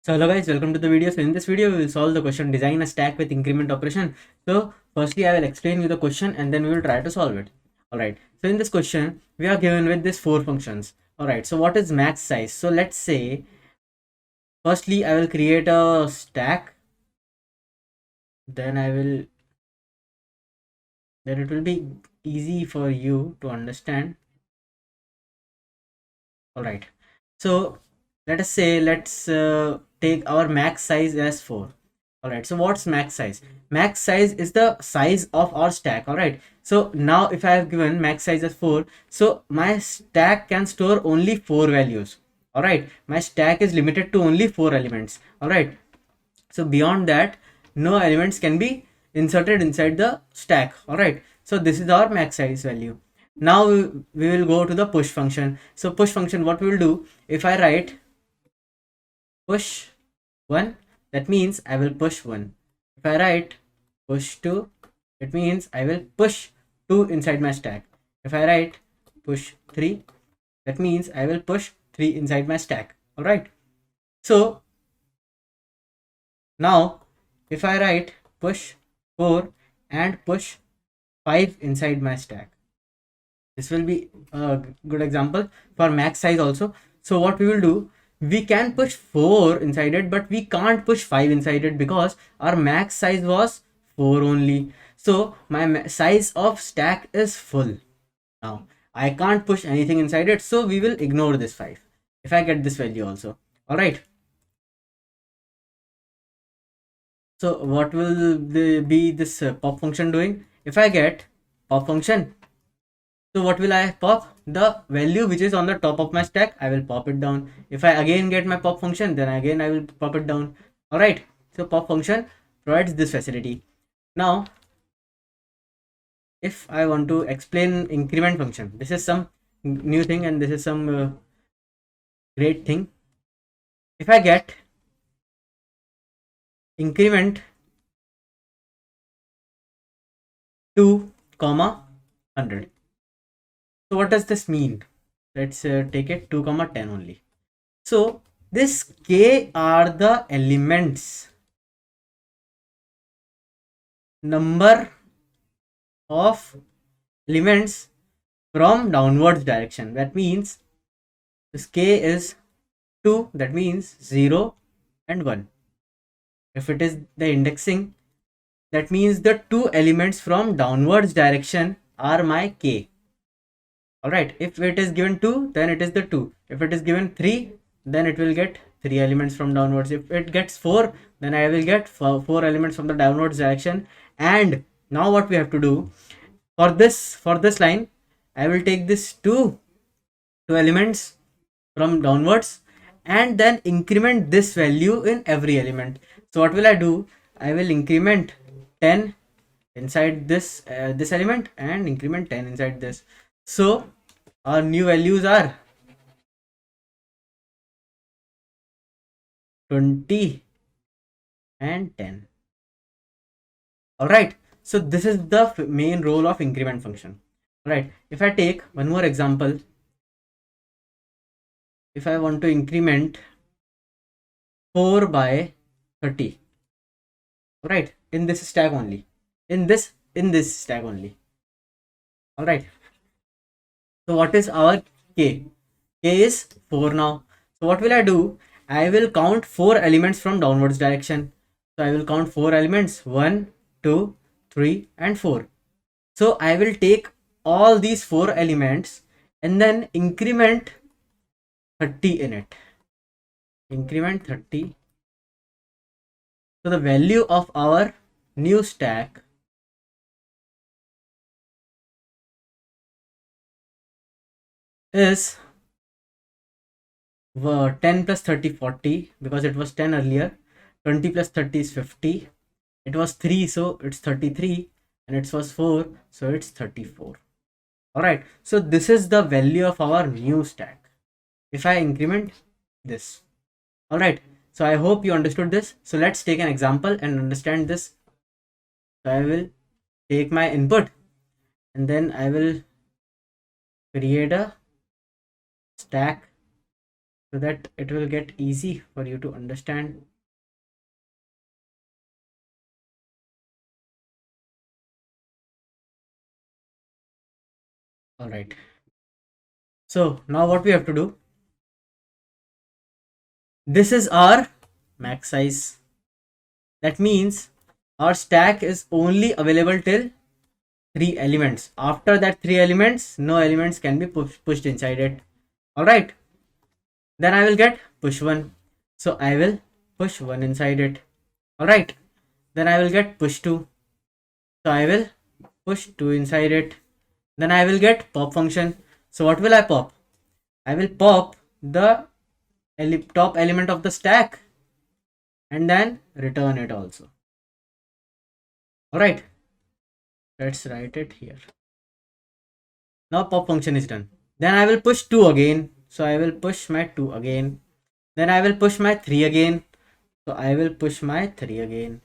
So hello guys, welcome to the video. So in this video we will solve the question design a stack with increment operation. So firstly I will explain you the question and then we will try to solve it. Alright, so in this question we are given with this 4 functions. Alright, so what is max size? So let's say firstly I will create a stack, then it will be easy for you to understand. Alright, so let us say take our max size as 4. Alright, so what's max size? Max size is the size of our stack. Alright, so now if I have given max size as 4, so my stack can store only 4 values. Alright, my stack is limited to only 4 elements. Alright, so beyond that no elements can be inserted inside the stack. Alright, so this is our max size value. Now we will go to the push function. So push function, what we will do, if I write push 1, that means I will push 1. If I write push 2, it means I will push 2 inside my stack. If I write push 3, that means I will push 3 inside my stack. Alright, so now if I write push 4 and push 5 inside my stack, this will be a good example for max size also. So what we will do, we can push 4 inside it, but we can't push 5 inside it because our max size was 4 only. So my size of stack is full. Now I can't push anything inside it, so we will ignore this 5 if I get this value also. Alright, so what will be this pop function doing? If I get pop function, so what will I pop? The value which is on the top of my stack, I will pop it down. If I again get my pop function, then again I will pop it down. Alright, so pop function provides this facility. Now if I want to explain increment function, this is some new thing and this is some great thing. If I get increment 2 comma 100, so what does this mean? Let's take it 2 comma 10 only. So this k are the elements, number of elements from downwards direction. That means this k is 2, that means 0 and 1. If it is the indexing, that means the 2 elements from downwards direction are my k. Alright, if it is given 2, then it is the 2. If it is given 3, then it will get 3 elements from downwards. If it gets 4, then I will get 4 elements from the downwards direction. And now what we have to do, for this line, I will take this 2 elements from downwards and then increment this value in every element. So what will I do? I will increment 10 inside this element and increment 10 inside this. So our new values are 20 and 10. Alright, so this is the main role of increment function. Alright, if I take one more example, if I want to increment 4 by 30, right, in this stack only, in this stack only. Alright, so what is our k? K is 4 now. So what will I do? I will count 4 elements from downwards direction. So I will count 4 elements, 1, 2, 3 and 4. So I will take all these 4 elements and then increment 30 in it. Increment 30. So the value of our new stack is 10 plus 30 40, because it was 10 earlier. 20 plus 30 is 50. It was 3, so it's 33, and it was 4, so it's 34. Alright, so this is the value of our new stack if I increment this. Alright, so I hope you understood this. So let's take an example and understand this. So I will take my input and then I will create a stack so that it will get easy for you to understand. All right. So now what we have to do, this is our max size. That means our stack is only available till 3 elements. After that 3 elements, no elements can be pushed inside it. All right. Then I will get push 1. So I will push 1 inside it. All right. Then I will get push 2. So I will push 2 inside it. Then I will get pop function. So what will I pop? I will pop the top element of the stack and then return it also. All right. Let's write it here. Now pop function is done. Then I will push 2 again. So I will push my 2 again. Then I will push my 3 again. So I will push my 3 again.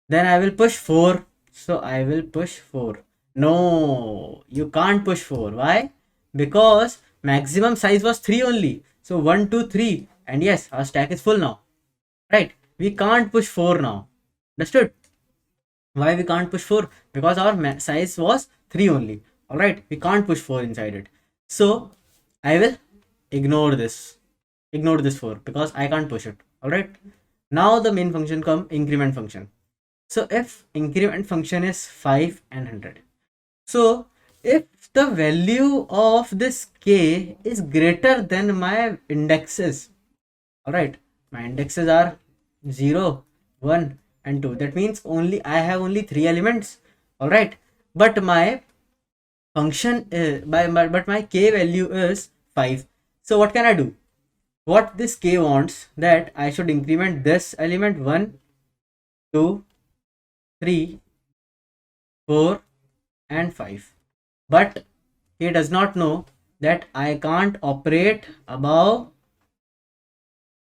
Then I will push 4. So I will push 4. No, you can't push 4. Why? Because maximum size was 3 only. So 1, 2, 3. And yes, our stack is full now. Right? We can't push 4 now. Understood? Why we can't push 4? Because our size was 3 only. Alright, we can't push 4 inside it. So I will ignore this. Ignore this 4 because I can't push it. Alright. Now the main function come, increment function. So if increment function is 5 and 100. So if the value of this k is greater than my indexes. Alright. My indexes are 0, 1 and 2. That means I have only 3 elements. Alright. But my function but my k value is 5. So what can I do? What this k wants, that I should increment this element 1, 2, 3, 4 and 5. But he does not know that I can't operate above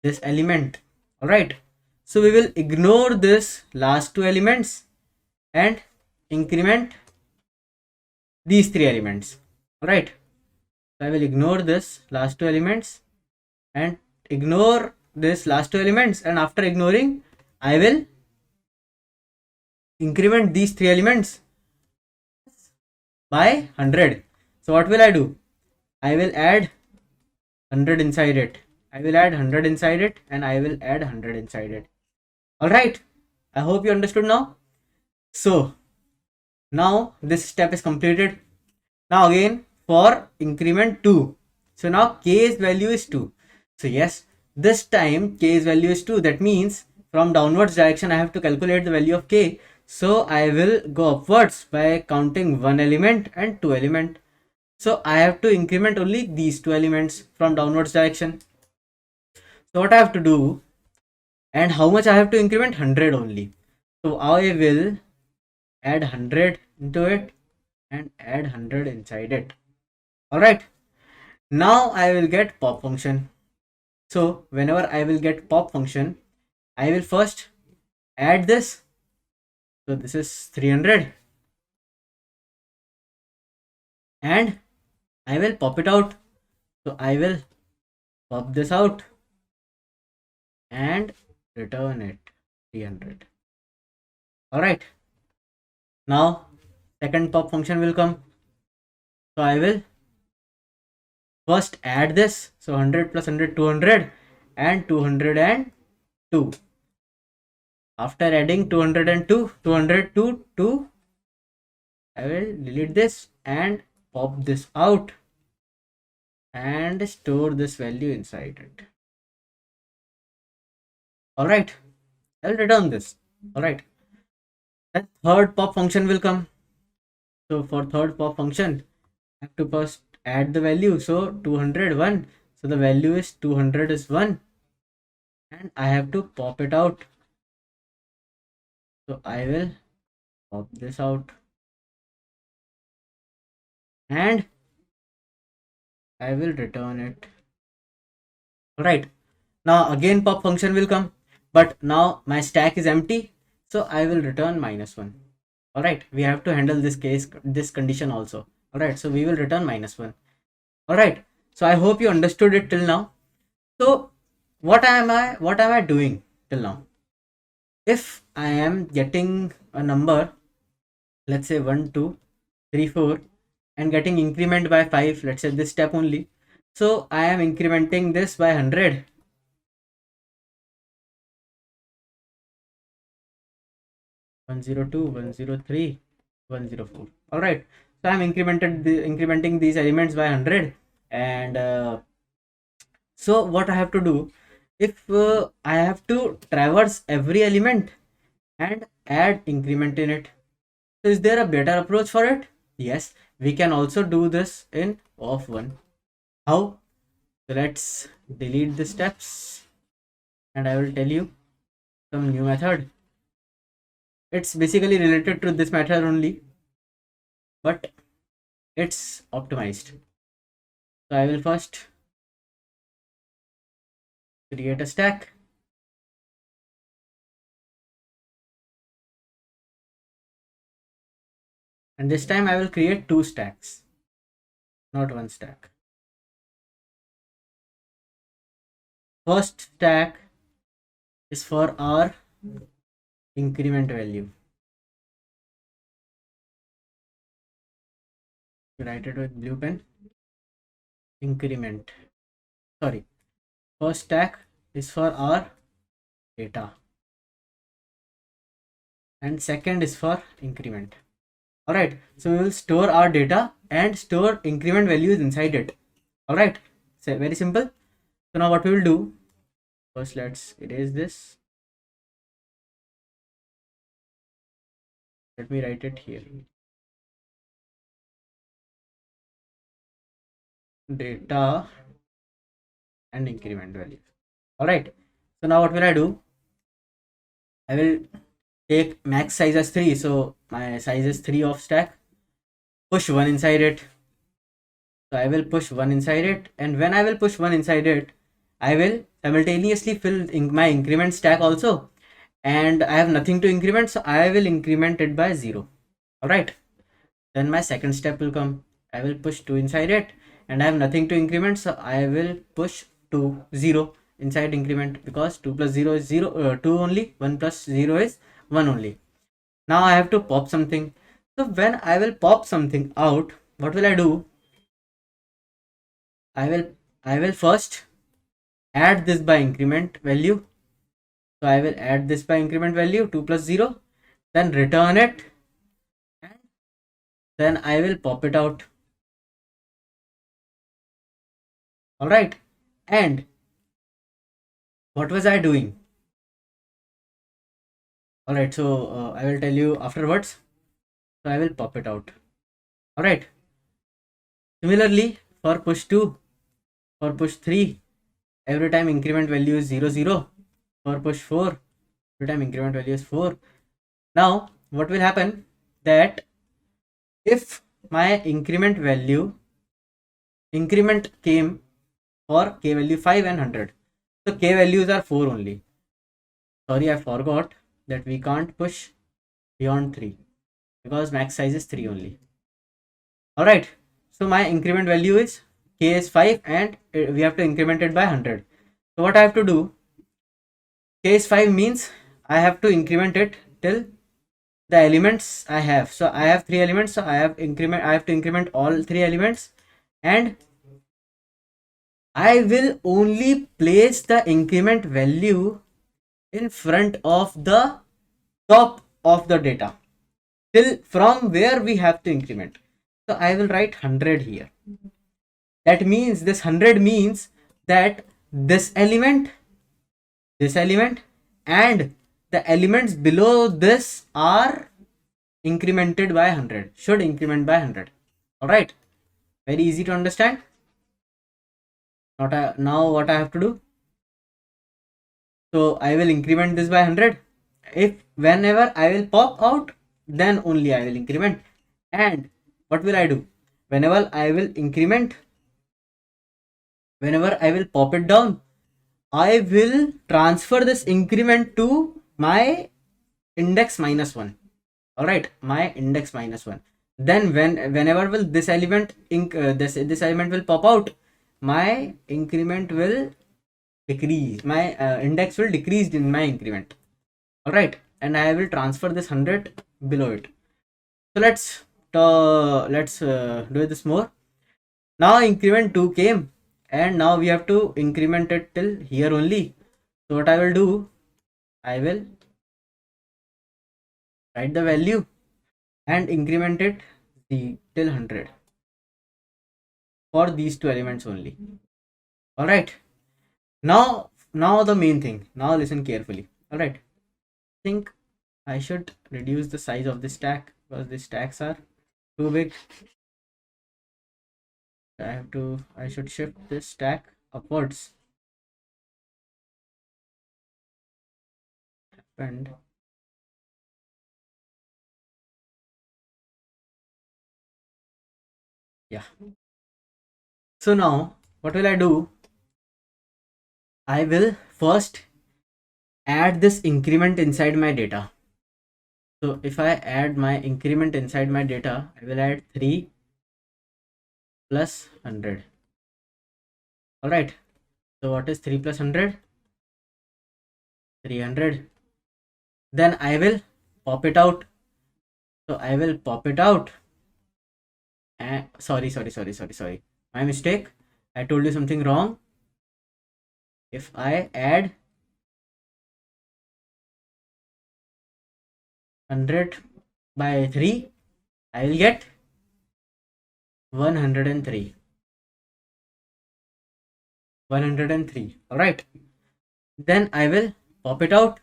this element. Alright. So we will ignore this last 2 elements and increment these 3 elements. Alright. So I will ignore this last 2 elements and ignore this last 2 elements, and after ignoring I will increment these 3 elements by 100. So what will I do? I will add 100 inside it. I will add 100 inside it and I will add 100 inside it. Alright. I hope you understood now. So now this step is completed. Now again for increment 2. So now k's value is 2. So yes, this time k's value is 2. That means from downwards direction I have to calculate the value of k. So I will go upwards by counting 1 element and 2 element. So I have to increment only these 2 elements from downwards direction. So what I have to do, and how much I have to increment? 100 only. So I will add 100 into it and add 100 inside it. Alright. Now I will get pop function. So whenever I will get pop function, I will first add this. So this is 300 and I will pop it out. So I will pop this out and return it 300. Alright. Now second pop function will come. So I will first add this. So 100 plus 100, 200 and 202. After adding 202, 202, I will delete this and pop this out and store this value inside it. Alright, I'll return this. Alright, then third pop function will come. So for third pop function, I have to first add the value. So 201. So the value is 200 is 1 and I have to pop it out. So I will pop this out and I will return it. Alright, now again pop function will come, but now my stack is empty, so I will return -1. Alright, we have to handle this condition also. Alright, so we will return -1. Alright, so I hope you understood it till now. So what am I doing till now? If I am getting a number, let's say 1 2 3 4, and getting increment by 5, let's say this step only, so I am incrementing this by 100. 102, 103, 104. All right, so I'm incrementing these elements by 100. And so what I have to do, if I have to traverse every element and add increment in it, so is there a better approach for it? Yes, we can also do this in of 1. How? So let's delete the steps and I will tell you some new method. It's basically related to this method only, but it's optimized. So I will first create a stack, and this time I will create 2 stacks, not 1 stack. First stack is for our increment value. Write it with blue pen. Increment. Sorry. First stack is for our data, and second is for increment. Alright, so we will store our data and store increment values inside it. Alright, so very simple. So now what we will do, first let's erase this. Let me write it here. Data and increment values. Alright, so now what will I do? I will take max size as 3, so my size is 3 of stack. Push 1 inside it. So I will push 1 inside it, and when I will push 1 inside it, I will simultaneously fill my increment stack also, and I have nothing to increment, so I will increment it by 0. Alright, then my second step will come. I will push 2 inside it, and I have nothing to increment, so I will push 2 0 inside increment, because 2 plus 0 is 0, 2 only, 1 plus 0 is 1 only. Now I have to pop something. So when I will pop something out, what will I do? I will first add this by increment value. So I will add this by increment value 2 plus 0, then return it, and then I will pop it out. Alright, and what was I doing? Alright, so I will tell you afterwards. So I will pop it out. Alright, similarly for push 2, for push 3, every time increment value is 0 0. For push 4, every time increment value is 4. Now what will happen, that if my increment came for k value 5 and 100, so k values are 4 only. Sorry, I forgot that we can't push beyond 3 because max size is 3 only. Alright, so my increment value is k is 5 and we have to increment it by 100. So what I have to do, k is 5 means I have to increment it till the elements I have. So I have 3 elements, so I have to increment all 3 elements, and I will only place the increment value in front of the top of the data till from where we have to increment. So I will write 100 here. That means this 100 means that this element, and the elements below this are incremented by 100, should increment by 100. Alright, very easy to understand. Now what I have to do, so I will increment this by 100. If whenever I will pop out, then only I will increment. And what will I do, whenever I will pop it down, I will transfer this increment to my index -1. Alright, my index -1. Then whenever will this element this element will pop out, my increment will decrease, my index will decrease in my increment. All right, and I will transfer this 100 below it. So let's do this more. Now increment 2 came, and now we have to increment it till here only. So what I will do, I will write the value and increment it till 100 for these two elements only. All right, now the main thing. Now listen carefully. All right, I think I should reduce the size of this stack because these stacks are too big. I should shift this stack upwards. And yeah, so now what will I do? I will first add this increment inside my data. So if I add my increment inside my data, I will add 3 plus 100. All right, so what is 3 plus 100? 300. Then I will pop it out. So I will pop it out. And sorry, my mistake. I told you something wrong. If I add 100 by 3, I will get 103. 103. All right, then I will pop it out.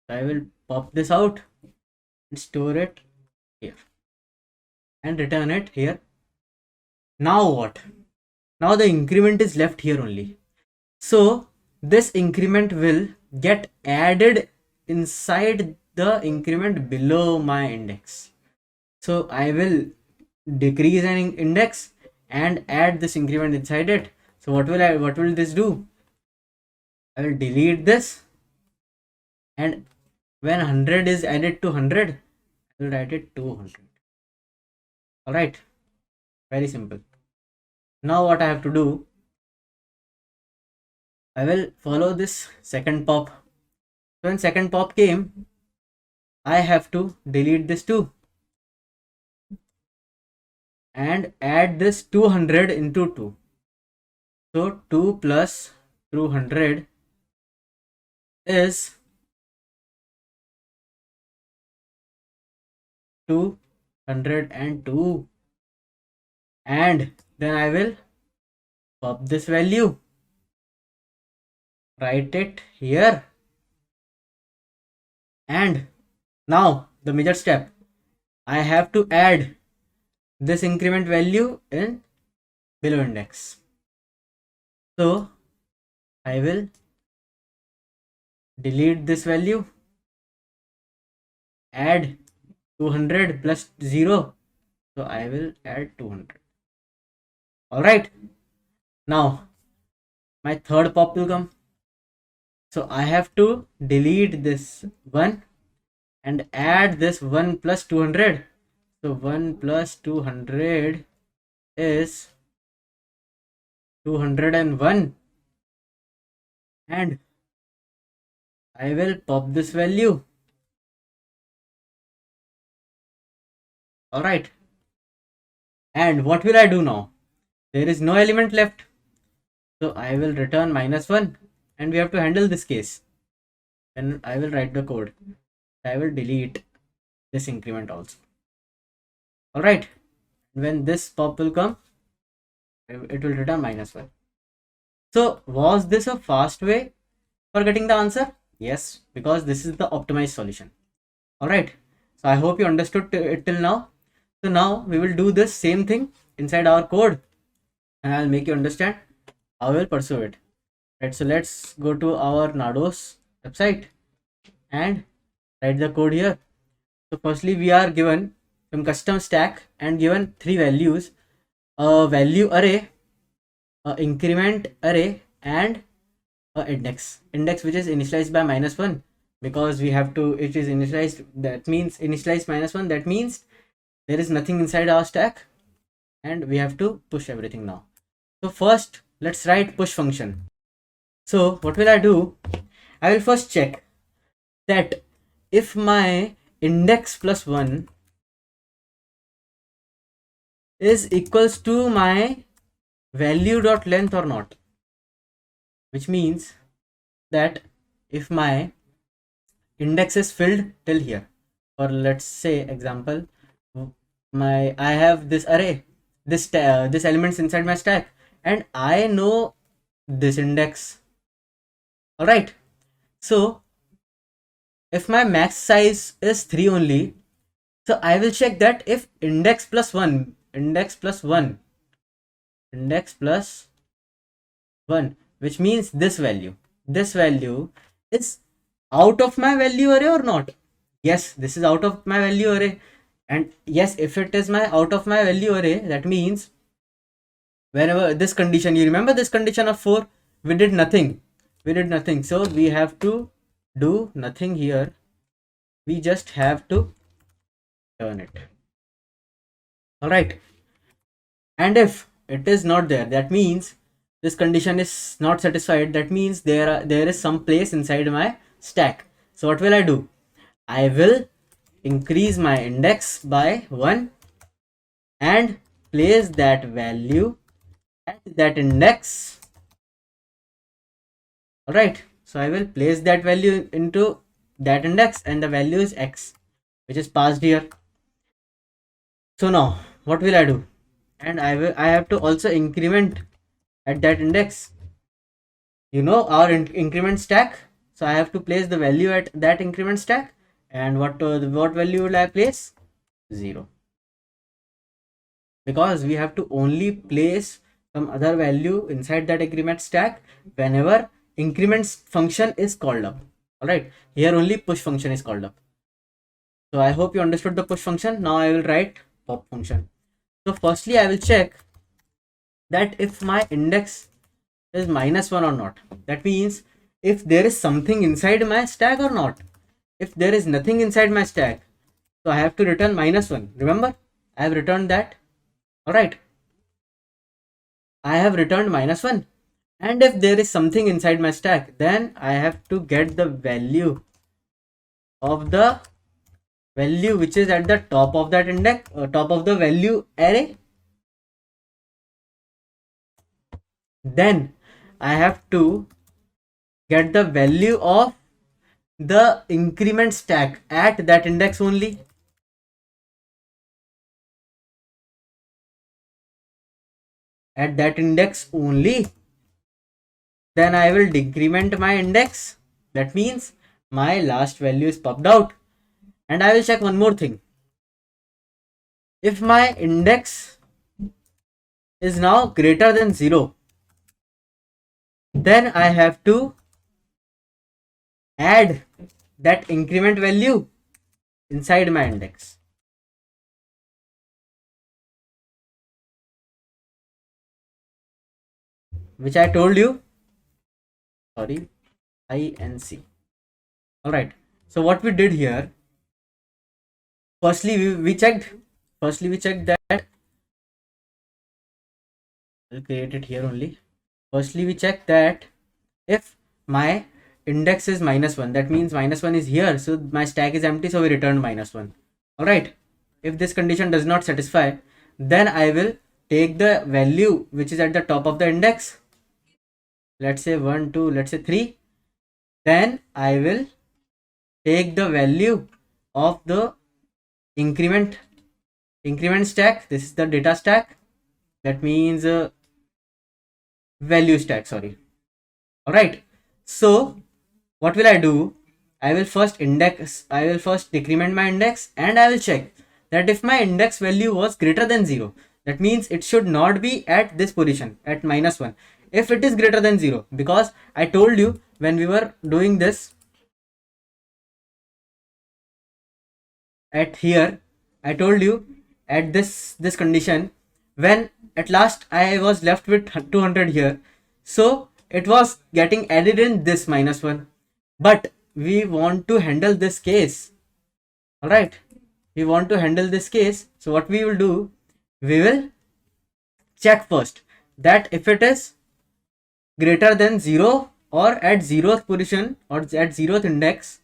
I will pop this out and store it here and return it here. Now what? Now the increment is left here only. So this increment will get added inside the increment below my index. So I will decrease an index and add this increment inside it. So what will this do? I will delete this, and when 100 is added to 100, I will write it 200. All right, very simple. Now what I have to do, I will follow this second pop. So when second pop came, I have to delete this too and add this 200 into 2. So 2 plus 200 is 202, and then I will pop this value, write it here, and now the major step, I have to add this increment value in below index. So I will delete this value, add 200 plus 0, so I will add 200. All right, now my third pop will come. So I have to delete this 1 and add this 1 plus 200. So 1 plus 200 is 201, and I will pop this value. All right, and what will I do now? There is no element left, so I will return -1, and we have to handle this case. Then I will write the code. I will delete this increment also. All right, when this pop will come, it will return -1. So was this a fast way for getting the answer? Yes, because this is the optimized solution. All right, so I hope you understood it till now. So now we will do this same thing inside our code, and I'll make you understand how we'll pursue it. Right, so let's go to our Nados website and write the code here. So firstly, we are given some custom stack and given 3 values: a value array, a increment array, and a index which is initialized by -1, because we have to, it is initialized, that means initialized -1, that means there is nothing inside our stack and we have to push everything now. So first let's write push function. So what will I do? I will first check that if my index plus 1 is equals to my value dot length or not, which means that if my index is filled till here, or let's say example, I have this array, this elements inside my stack, and I know this index. All right, so if my max size is 3 only, so I will check that if index plus 1 which means this value is out of my value array or not. Yes, this is out of my value array, and yes, if it is my out of my value array, that means whenever this condition, you remember this condition of 4, we did nothing, so we have to do nothing here, we just have to turn it. All right, and if it is not there, that means this condition is not satisfied, that means there is some place inside my stack. So what will I do? I will increase my index by 1 and place that value at that index. All right, so I will place that value into that index, and the value is x, which is passed here. So now what will I do? And I have to also increment at that index, you know, our increment stack. So I have to place the value at that increment stack, and what value will I place? 0, because we have to only place some other value inside that increment stack whenever increment function is called up. All right, here only push function is called up. So I hope you understood the push function. Now I will write pop function. So firstly I will check that if my index is -1 or not. That means if there is something inside my stack or not. If there is nothing inside my stack, so I have to return -1. Remember, I have returned that. All right, I have returned -1, and if there is something inside my stack, then I have to get the value of the value which is at the top of that index, top of the value array. Then I have to get the value of the increment stack at that index only. At that index only. Then I will decrement my index. That means my last value is popped out. And I will check one more thing. If my index is now greater than 0, then I have to add that increment value inside my index. Which I told you. Sorry, INC. All right. So what we did here, firstly we checked that, I'll create it here only. Firstly we check that if my index is -1, that means -1 is here, so my stack is empty, so we returned -1. All right, if this condition does not satisfy, then I will take the value which is at the top of the index, let's say 1 2, let's say 3. Then I will take the value of the increment stack. This is the data stack, that means value stack, sorry. All right, so what will I do? I will first decrement my index, and I will check that if my index value was greater than 0, that means it should not be at this position at -1. If it is greater than 0, because I told you when we were doing this at here, I told you at this condition, when at last I was left with 200 here, so it was getting added in this -1, but we want to handle this case. All right, we want to handle this case. So what we will do, we will check first that if it is greater than 0, or at 0th position or at 0th index,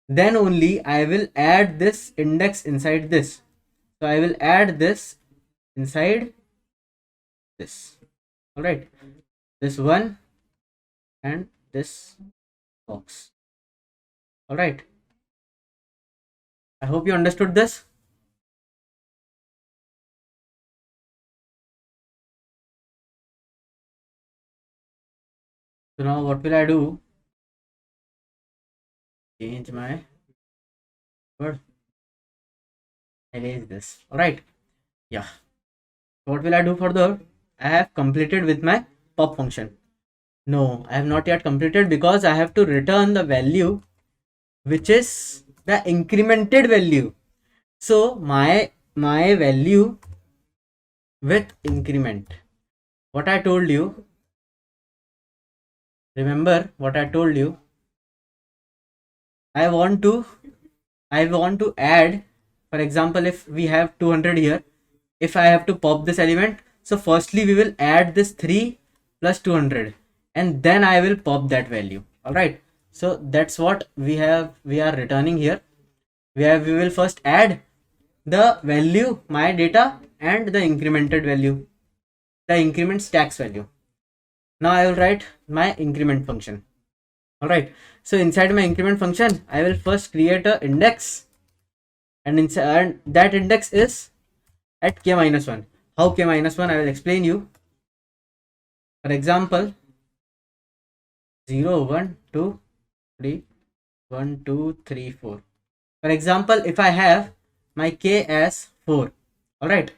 then only I will add this index inside this. So I will add this inside this. All right, this one and this box. All right, I hope you understood this. So now what will I do? Change my word. Erase this. All right. Yeah. What will I do further? I have completed with my pop function. No, I have not yet completed because I have to return the value which is the incremented value. So my value with increment. What I told you. Remember what I told you. I want to add, for example, if we have 200 here, if I have to pop this element, so firstly we will add this 3 plus 200 and then I will pop that value. All right, so that's what we are returning here. We will first add the value my data and the incremented value, the increment stacks value. Now I will write my increment function. All right, so inside my increment function I will first create a index, and inside that index is at k minus 1. How k minus 1? I will explain you. For example, 0 1 2 3 1 2 3 4. For example, if I have my k as 4, all right,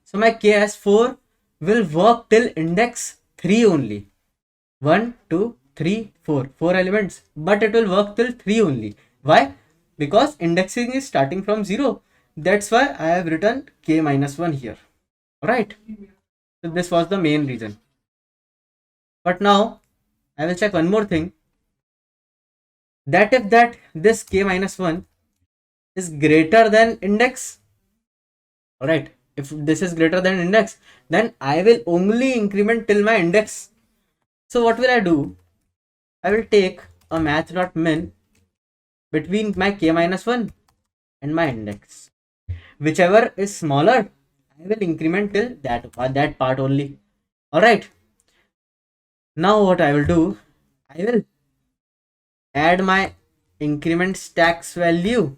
so my k as 4 will work till index 3 only. 1 2 3 4 elements, but it will work till 3 only. Why? Because indexing is starting from 0. That's why I have written k minus 1 here. All right, so this was the main reason. But now I will check one more thing, that if this k minus 1 is greater than index, all right, if this is greater than index, then I will only increment till my index. So what will I do? I will take a math.min between my k minus 1 and my index. Whichever is smaller, I will increment till that part only. All right. Now what I will do? I will add my increment stacks value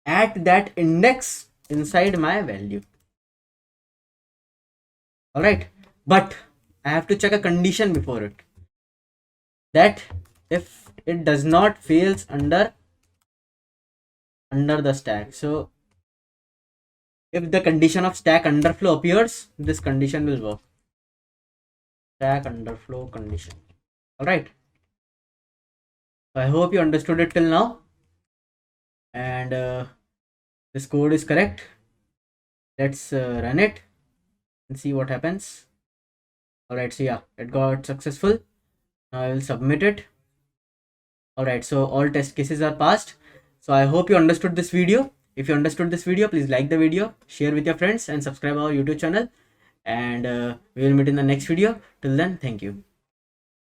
at that index inside my value. All right, but I have to check a condition before it, that if it does not fails under the stack. So if the condition of stack underflow appears, this condition will work. Stack underflow condition. All right, so I hope you understood it till now, and this code is correct. Let's run it and see what happens. All right, so yeah, it got successful. Now I will submit it. All right, so all test cases are passed. So I hope you understood this video. If you understood this video, please like the video, share with your friends, and subscribe our YouTube channel. And we will meet in the next video. Till then, thank you.